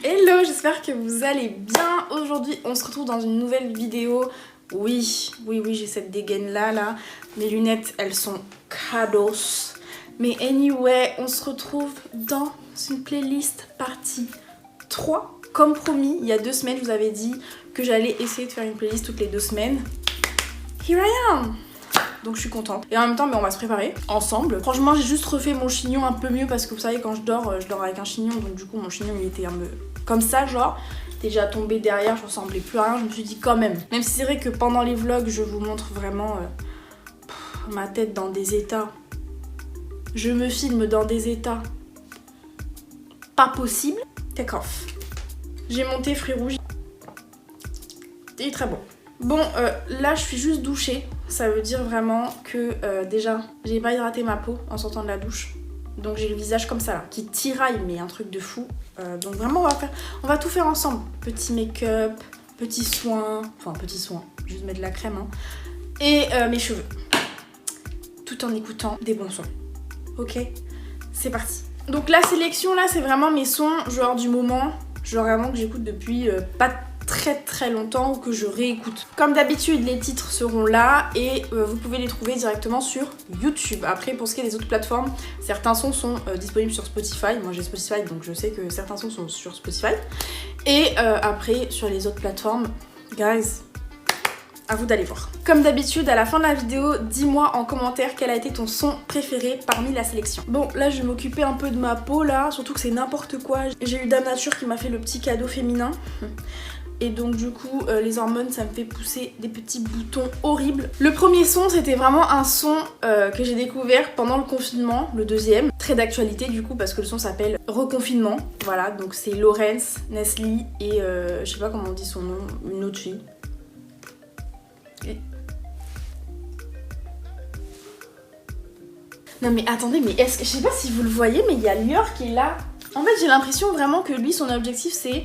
Hello, j'espère que vous allez bien. Aujourd'hui, on se retrouve dans une nouvelle vidéo. Oui, j'ai cette dégaine là. Mes lunettes, elles sont cadeaux. Mais anyway, on se retrouve dans une playlist partie 3. Comme promis, il y a 2 semaines, je vous avais dit que j'allais essayer de faire une playlist toutes les 2 semaines. Here I am! Donc je suis contente. Et en même temps, on va se préparer ensemble. Franchement, j'ai juste refait mon chignon un peu mieux parce que vous savez, quand je dors avec un chignon. Donc du coup, mon chignon, il était un peu comme ça, genre. Déjà tombé derrière, je ressemblais plus à rien. Je me suis dit quand même. Même si c'est vrai que pendant les vlogs, je vous montre vraiment ma tête dans des états. Je me filme dans des états pas possible. Take off. J'ai mon thé fruits rouges. Il est très bon. Bon, là je suis juste douchée. Ça veut dire vraiment que déjà, j'ai pas hydraté ma peau en sortant de la douche. Donc j'ai le visage comme ça là, qui tiraille, mais un truc de fou. Donc vraiment on va tout faire ensemble. Petit make-up, petits soins, juste mettre de la crème. Hein. Et mes cheveux. Tout en écoutant des bons sons. Ok, c'est parti. Donc la sélection là, c'est vraiment mes sons genre du moment. Genre vraiment que j'écoute depuis pas très longtemps ou que je réécoute. Comme d'habitude, les titres seront là et vous pouvez les trouver directement sur YouTube. Après, pour ce qui est des autres plateformes, certains sons sont disponibles sur Spotify. Moi j'ai Spotify, donc je sais que certains sons sont sur Spotify. Et après, sur les autres plateformes, guys, à vous d'aller voir. Comme d'habitude, à la fin de la vidéo, dis-moi en commentaire quel a été ton son préféré parmi la sélection. Bon, là je vais m'occuper un peu de ma peau là, surtout que c'est n'importe quoi. J'ai eu Dame Nature qui m'a fait le petit cadeau féminin. Et donc du coup, les hormones, ça me fait pousser des petits boutons horribles. Le premier son, c'était vraiment un son que j'ai découvert pendant le confinement, le deuxième. Très d'actualité du coup, parce que le son s'appelle Reconfinement. Voilà, donc c'est Laurence, Nestlé et je sais pas comment on dit son nom, une autre fille. Non mais attendez, mais est-ce que je sais pas si vous le voyez, mais il y a Lior qui est là. En fait, j'ai l'impression vraiment que lui, son objectif c'est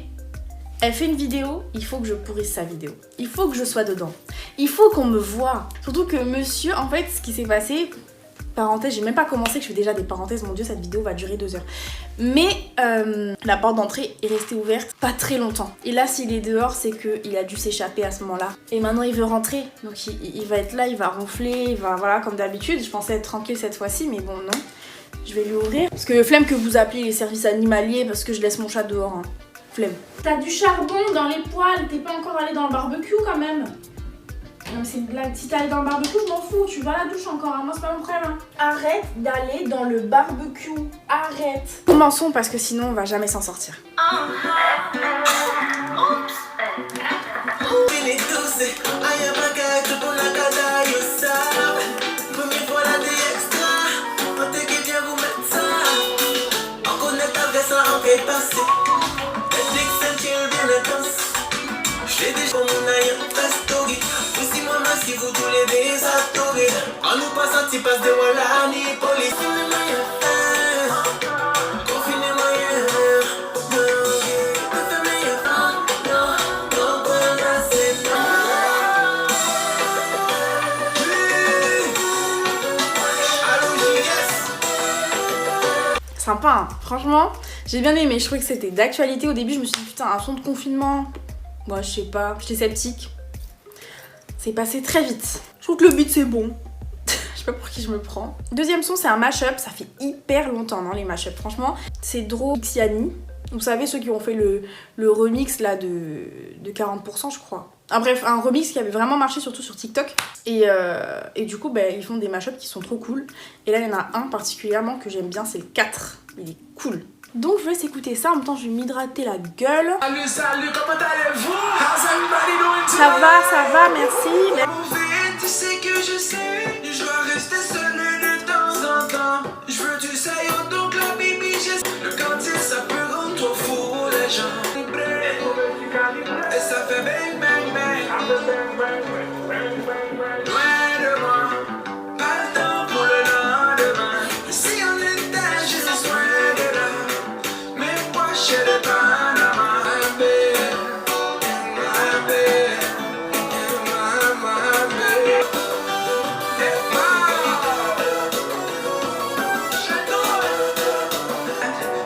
elle fait une vidéo, il faut que je pourrisse sa vidéo. Il faut que je sois dedans. Il faut qu'on me voie. Surtout que monsieur, en fait, ce qui s'est passé, parenthèse, j'ai même pas commencé, que je fais déjà des parenthèses, mon dieu, cette vidéo va durer 2 heures. Mais la porte d'entrée est restée ouverte pas très longtemps. Et là, s'il est dehors, c'est qu'il a dû s'échapper à ce moment-là. Et maintenant, il veut rentrer. Donc il va être là, il va ronfler, il va, voilà, comme d'habitude. Je pensais être tranquille cette fois-ci, mais bon, non. Je vais lui ouvrir. Parce que flemme que vous appelez les services animaliers parce que je laisse mon chat dehors. Hein. Flemme. T'as du charbon dans les poêles, t'es pas encore allé dans le barbecue quand même. Non mais c'est une blague, si t'es allé dans le barbecue je m'en fous, tu vas à la douche encore, hein. Moi c'est pas mon problème. Hein. Arrête d'aller dans le barbecue, arrête. Commençons parce que sinon on va jamais s'en sortir. Sympa, hein. Franchement, j'ai bien aimé. Je trouvais que c'était d'actualité. Au début, je me suis dit putain, un son de confinement. Moi, je sais pas, j'étais sceptique. C'est passé très vite. Je trouve que le beat c'est bon. Je sais pas pour qui je me prends. Deuxième son, c'est un mashup. Ça fait hyper longtemps, non, les mashups. Franchement, c'est Dro Xiani. Vous savez, ceux qui ont fait le remix là de 40%, je crois. Ah, bref, un remix qui avait vraiment marché surtout sur TikTok. Et du coup, bah, ils font des mashups qui sont trop cool. Et là, il y en a un particulièrement que j'aime bien, c'est le 4. Il est cool. Donc je vais laisse écouter ça, en même temps je vais m'hydrater la gueule. Salut, comment allez-vous? Ça va, merci. Tu sais que je sais, je dois rester seul de temps en temps. Je veux du saillot, donc la baby, le quartier, ça peut rendre trop fou les gens. Et ça fait bang bang bang. Loin de moi, pas le temps pour le lendemain. Si on était juste soin de là, mais moi je ne pas la main.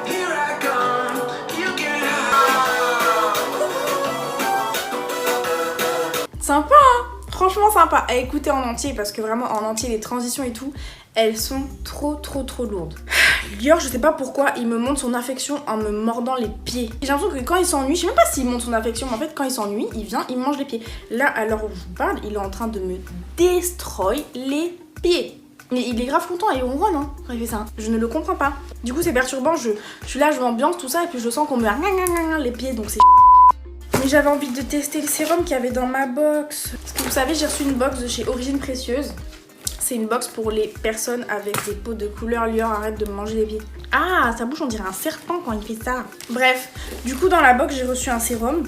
Here I come, you can hide. Sympa hein. Franchement sympa à écouter en entier parce que vraiment en entier les transitions et tout, elles sont trop lourdes. Lior, je sais pas pourquoi, il me montre son affection en me mordant les pieds. J'ai l'impression que quand il s'ennuie, je sais même pas s'il montre son affection, mais en fait quand il s'ennuie, il vient, il me mange les pieds. Là, à l'heure où je vous parle, il est en train de me destroy les pieds. Mais il est grave content et on voit non quand il fait ça. Je ne le comprends pas. Du coup c'est perturbant, je suis là, je m'ambiance tout ça et puis je sens qu'on me les pieds donc c'est mais j'avais envie de tester le sérum qu'il y avait dans ma box. Parce que vous savez, j'ai reçu une box de chez Origine Précieuse. C'est une box pour les personnes avec des peaux de couleur. Lior, arrête de me manger les pieds. Ah, sa bouche on dirait un serpent quand il fait ça. Bref, du coup dans la box j'ai reçu un sérum.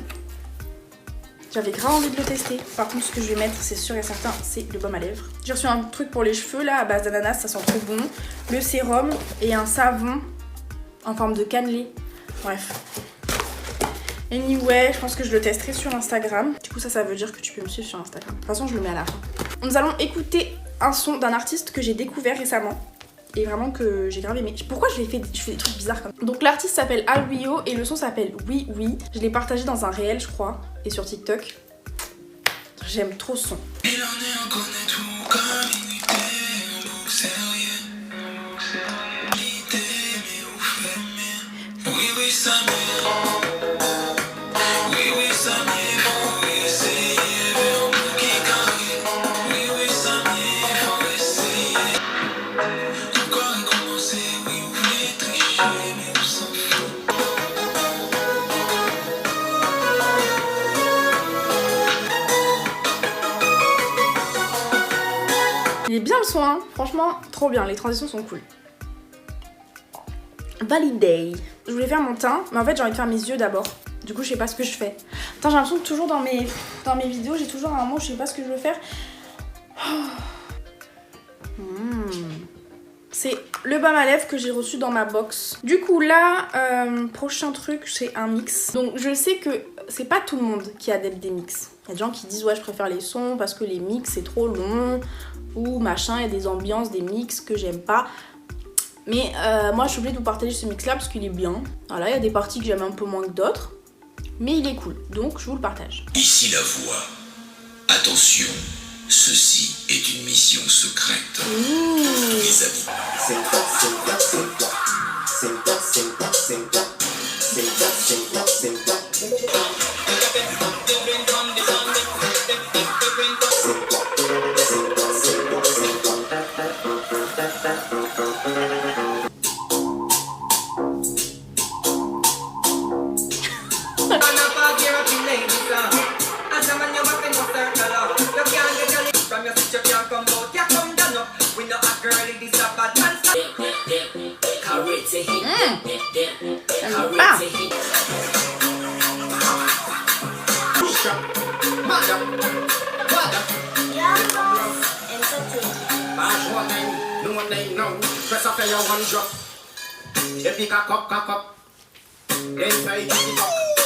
J'avais grave envie de le tester. Par contre ce que je vais mettre c'est sûr et certain c'est le baume à lèvres. J'ai reçu un truc pour les cheveux là à base d'ananas, ça sent trop bon. Le sérum et un savon en forme de cannelé. Bref. Anyway, je pense que je le testerai sur Instagram. Du coup ça veut dire que tu peux me suivre sur Instagram. De toute façon je le mets à la fin. Nous allons écouter un son d'un artiste que j'ai découvert récemment. Et vraiment que j'ai grave aimé. Pourquoi je fais des trucs bizarres comme ça. Donc l'artiste s'appelle Alrio et le son s'appelle Oui Oui. Je l'ai partagé dans un réel je crois. Et sur TikTok. J'aime trop ce son. Il est bien le son, hein. Franchement, trop bien, les transitions sont cool. Validé. Je voulais faire mon teint, mais en fait j'ai envie de faire mes yeux d'abord. Du coup je sais pas ce que je fais. Attends, j'ai l'impression que toujours dans mes vidéos, j'ai toujours un moment où je sais pas ce que je veux faire. C'est le baume à lèvres que j'ai reçu dans ma box. Du coup là, prochain truc, c'est un mix. Donc je sais que c'est pas tout le monde qui adepte des mix. Il y a des gens qui disent ouais je préfère les sons parce que les mix c'est trop long ou machin, il y a des ambiances, des mix que j'aime pas. Mais moi je suis obligée de vous partager ce mix là parce qu'il est bien. Voilà, il y a des parties que j'aime un peu moins que d'autres. Mais il est cool, donc je vous le partage. Ici la voix. Attention, ceci est une mission secrète. Les amis.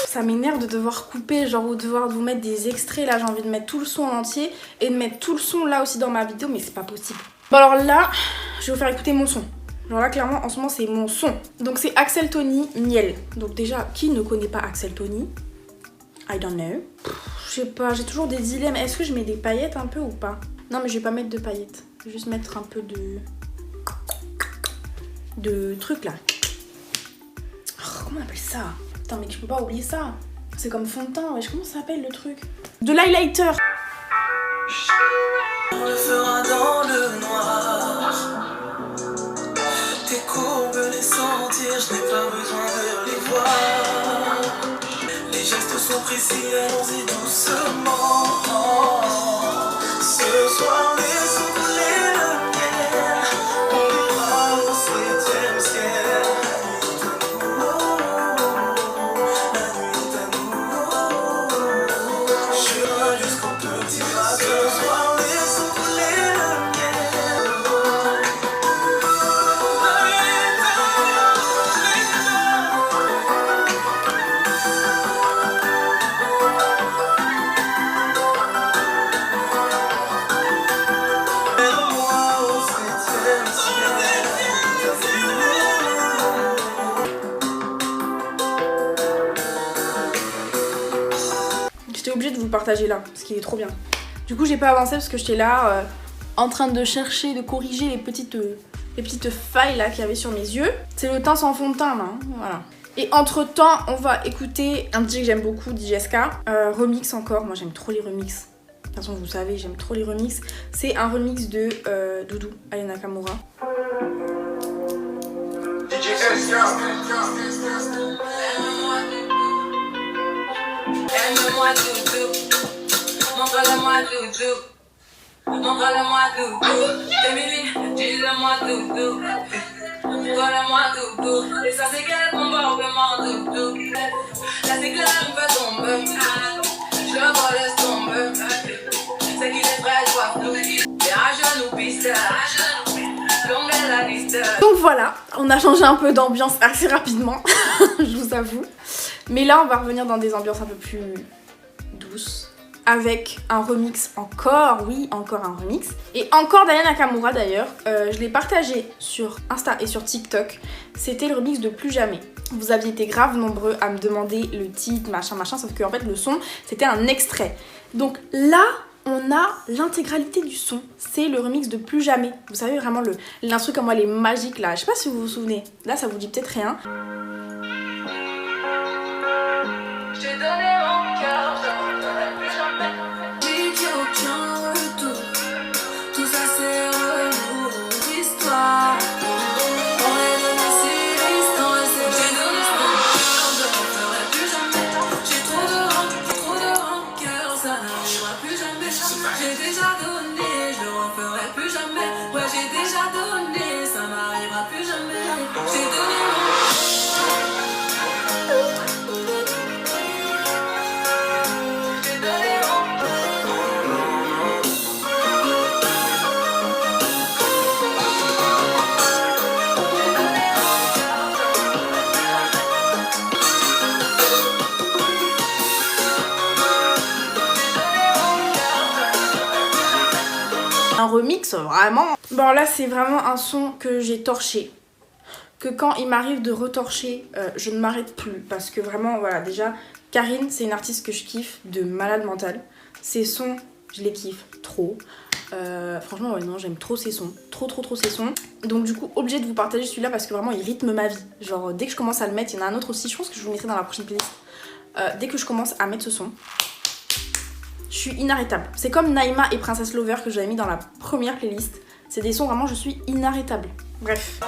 Ça m'énerve de devoir couper, genre ou devoir vous mettre des extraits. Là j'ai envie de mettre tout le son en entier et de mettre tout le son là aussi dans ma vidéo, mais c'est pas possible. Bon alors là, je vais vous faire écouter mon son. Genre là clairement en ce moment c'est mon son. Donc c'est Axel Tony Miel. Donc déjà, qui ne connaît pas Axel Tony? I don't know. Je sais pas, j'ai toujours des dilemmes. Est-ce que je mets des paillettes un peu ou pas? Non mais je vais pas mettre de paillettes. Je vais juste mettre un peu de trucs là. Oh, comment on appelle ça? Putain mais je peux pas oublier ça. C'est comme fond de teint, wesh, comment ça s'appelle le truc? De l'highlighter. On le fera dans le noir. Tes courbes, les sentir, je n'ai pas besoin de les voir. Les gestes sont précis, allons-y doucement. Ce soir, laissons couler le miel. On ira au 7e ciel. La nuit est à nous. Je viens jusqu'au petit matin. Ce soir, laissons couler le miel. J'étais obligée de vous le partager là, parce qu'il est trop bien. Du coup j'ai pas avancé parce que j'étais là en train de chercher, de corriger les petites failles là qu'il y avait sur mes yeux. C'est le teint sans fond de teint là, hein, voilà. Et entre temps on va écouter un DJ que j'aime beaucoup, DJ SK, remix encore, moi j'aime trop les remix. De toute façon vous savez j'aime trop les remix. C'est un remix de Doudou, Aya Nakamura. Aime-moi doudou, montre-le-moi doudou, montre-le-moi doudou, Emily, dis-le-moi doudou, montre-le-moi doudou, et ça c'est quel comportement doudou, là c'est que là me fait tomber, je le laisse tomber, c'est qu'il est prêt, soif tout, et à genoux piste, plomber la liste. Donc voilà, on a changé un peu d'ambiance assez rapidement, je vous avoue. Mais là on va revenir dans des ambiances un peu plus douces avec un remix encore, oui encore un remix. Et encore d'Aya Nakamura d'ailleurs, je l'ai partagé sur Insta et sur TikTok. C'était le remix de Plus Jamais. Vous aviez été grave nombreux à me demander le titre, machin, sauf que en fait le son c'était un extrait. Donc là on a l'intégralité du son, c'est le remix de Plus Jamais. Vous savez vraiment l'instru comme moi elle est magique là, je sais pas si vous vous souvenez, là ça vous dit peut-être rien. J'ai donné mon cœur, je ne donnerai plus jamais. J'ai dit aucun retour, tout ça c'est une histoire. On est de la distance, j'ai donné mon cœur, je ne ferai plus jamais. J'ai trop de rancœur, ça n'arrivera plus jamais. J'ai déjà donné, je ne referai plus jamais. Ouais, j'ai déjà donné, ça n'arrivera plus jamais. J'ai donné mon Un remix vraiment. Bon là c'est vraiment un son que j'ai torché. Que quand il m'arrive de retorcher, je ne m'arrête plus. Parce que vraiment voilà déjà, Karine c'est une artiste que je kiffe de malade mental. Ses sons, je les kiffe trop. Franchement ouais non j'aime trop ses sons. Trop ses sons. Donc du coup obligée de vous partager celui-là parce que vraiment il rythme ma vie. Genre dès que je commence à le mettre, il y en a un autre aussi, je pense que je vous mettrai dans la prochaine playlist. Dès que je commence à mettre ce son, je suis inarrêtable. C'est comme Naïma et Princess Lover que j'avais mis dans la première playlist. C'est des sons vraiment, je suis inarrêtable. Bref.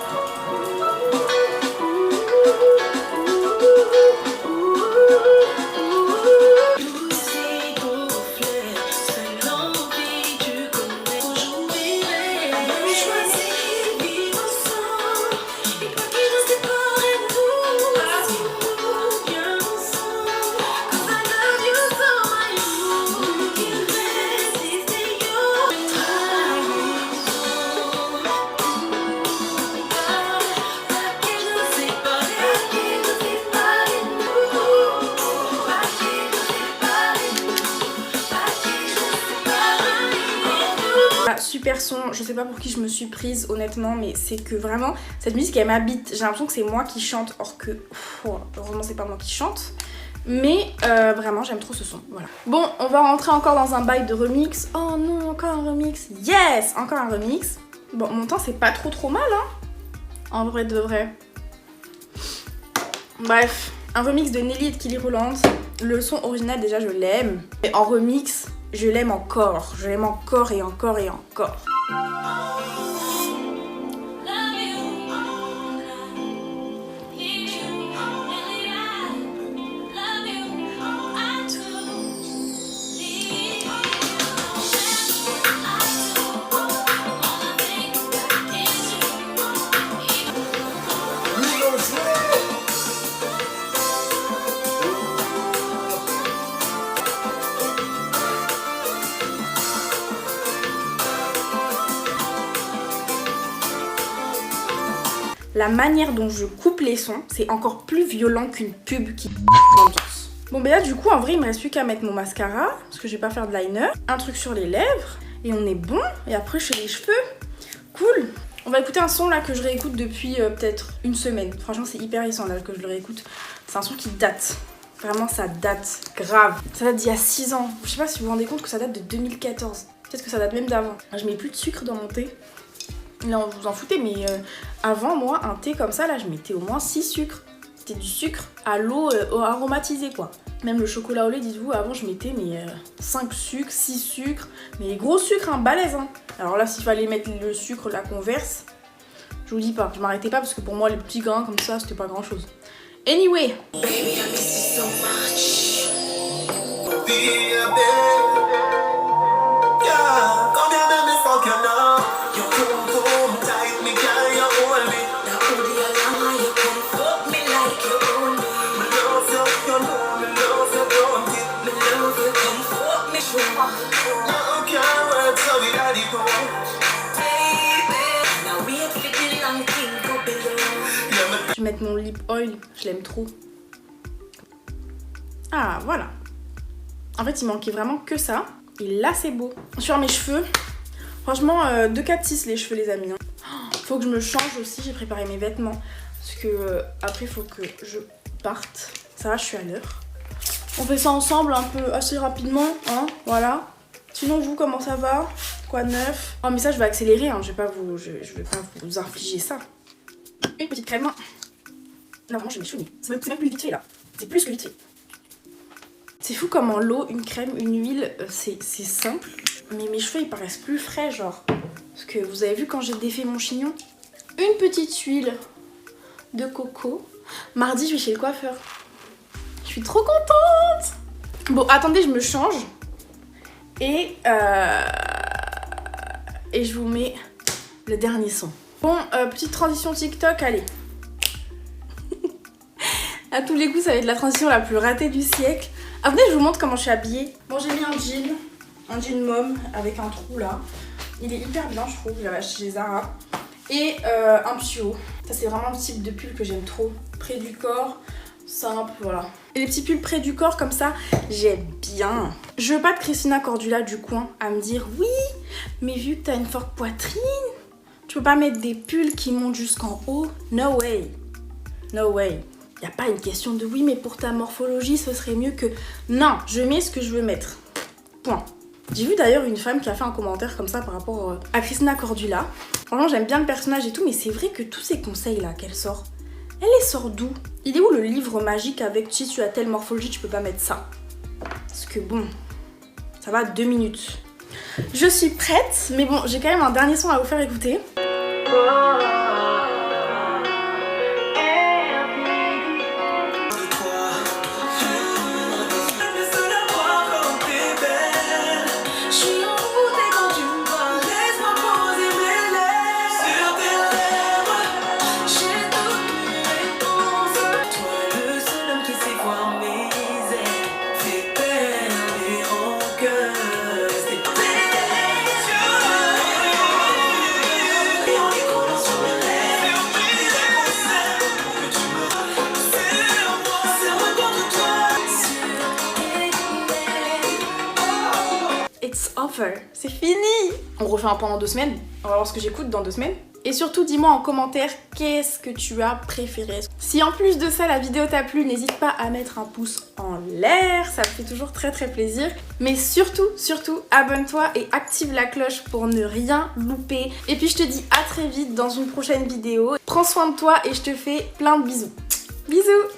Super son, je sais pas pour qui je me suis prise honnêtement, mais c'est que vraiment cette musique elle m'habite. J'ai l'impression que c'est moi qui chante, or que heureusement c'est pas moi qui chante, mais vraiment j'aime trop ce son. Voilà. Bon, on va rentrer encore dans un bail de remix. Oh non, encore un remix. Yes, encore un remix. Bon, mon temps c'est pas trop mal hein, en vrai de vrai. Bref, un remix de Nelly et de Kelly Rowland. Le son original déjà je l'aime, et en remix je l'aime encore. Je l'aime encore et encore et encore. La manière dont je coupe les sons, c'est encore plus violent qu'une pub qui l'ambiance. Bon ben là du coup en vrai il me reste plus qu'à mettre mon mascara, parce que je vais pas faire de liner, un truc sur les lèvres, et on est bon, et après je fais les cheveux. Cool. On va écouter un son là que je réécoute depuis peut-être une semaine. Franchement c'est hyper récent là que je le réécoute. C'est un son qui date. Vraiment, ça date grave. Ça date d'il y a 6 ans. Je sais pas si vous vous rendez compte que ça date de 2014. Peut-être que ça date même d'avant. Je mets plus de sucre dans mon thé. Là, vous en foutez, mais avant, moi, un thé comme ça, là, je mettais au moins 6 sucres. C'était du sucre à l'eau aromatisée, quoi. Même le chocolat au lait, dites-vous, avant, je mettais 5 sucres, 6 sucres. Mais les gros sucres, hein, balèzes. Hein. Alors là, s'il fallait mettre le sucre, la converse, je vous dis pas. Je m'arrêtais pas parce que pour moi, les petits grains comme ça, c'était pas grand-chose. Anyway. Be a bit. Yeah, combien de mes fuck you know? You boom tight, me girl, you hold me. Now who the alarm you come fuck me like you own me. Me love you, you know me love you, don't it? Me love you, come fuck me true. You can't work so we got it going. Baby, now wait for the long thing go below. Yeah, me Je vais mettre mon lip oil, je l'aime trop. Ah, voilà. En fait, il manquait vraiment que ça. Et là, c'est beau. Sur mes cheveux, franchement, 2-4-6 les cheveux, les amis. Faut que je me change aussi, j'ai préparé mes vêtements. Parce que après, il faut que je parte. Ça va, je suis à l'heure. On fait ça ensemble un peu assez rapidement, hein, voilà. Sinon, vous, comment ça va? Quoi de neuf? Oh, mais ça, je vais accélérer, hein. Je vais pas vous infliger ça. Une petite crème. Non, vraiment, je vais m'échouer. C'est même plus vite fait, là. C'est plus que vite fait. C'est fou comment l'eau, une crème, une huile, c'est simple. Mais mes cheveux, ils paraissent plus frais, genre. Parce que vous avez vu quand j'ai défait mon chignon? Une petite huile de coco. Mardi, je vais chez le coiffeur. Je suis trop contente. Bon, attendez, je me change. Et je vous mets le dernier son. Bon, petite transition TikTok, allez. À tous les coups, ça va être la transition la plus ratée du siècle. Après, je vous montre comment je suis habillée. Bon, j'ai mis un jean mauve avec un trou là. Il est hyper bien, je trouve. Je l'avais acheté chez Zara. Et un pull. Ça, c'est vraiment le type de pull que j'aime trop. Près du corps, simple, voilà. Et les petits pulls près du corps comme ça, j'aime bien. Je veux pas de Christina Cordula du coin à me dire oui, mais vu que t'as une forte poitrine, tu peux pas mettre des pulls qui montent jusqu'en haut. No way. No way. Y a pas une question de oui, mais pour ta morphologie, ce serait mieux que... Non, je mets ce que je veux mettre. Point. J'ai vu d'ailleurs une femme qui a fait un commentaire comme ça par rapport à Christina Cordula. Franchement, j'aime bien le personnage et tout, mais c'est vrai que tous ces conseils-là qu'elle sort, elle les sort d'où? Il est où le livre magique avec si tu as telle morphologie, tu peux pas mettre ça? Parce que bon, ça va 2 minutes. Je suis prête, mais bon, j'ai quand même un dernier son à vous faire écouter. It's over, c'est fini. On refait un pendant 2 semaines. On va voir ce que j'écoute dans 2 semaines. Et surtout, dis-moi en commentaire qu'est-ce que tu as préféré. Si en plus de ça, la vidéo t'a plu, n'hésite pas à mettre un pouce en l'air. Ça me fait toujours très très plaisir. Mais surtout, abonne-toi et active la cloche pour ne rien louper. Et puis je te dis à très vite dans une prochaine vidéo. Prends soin de toi et je te fais plein de bisous. Bisous!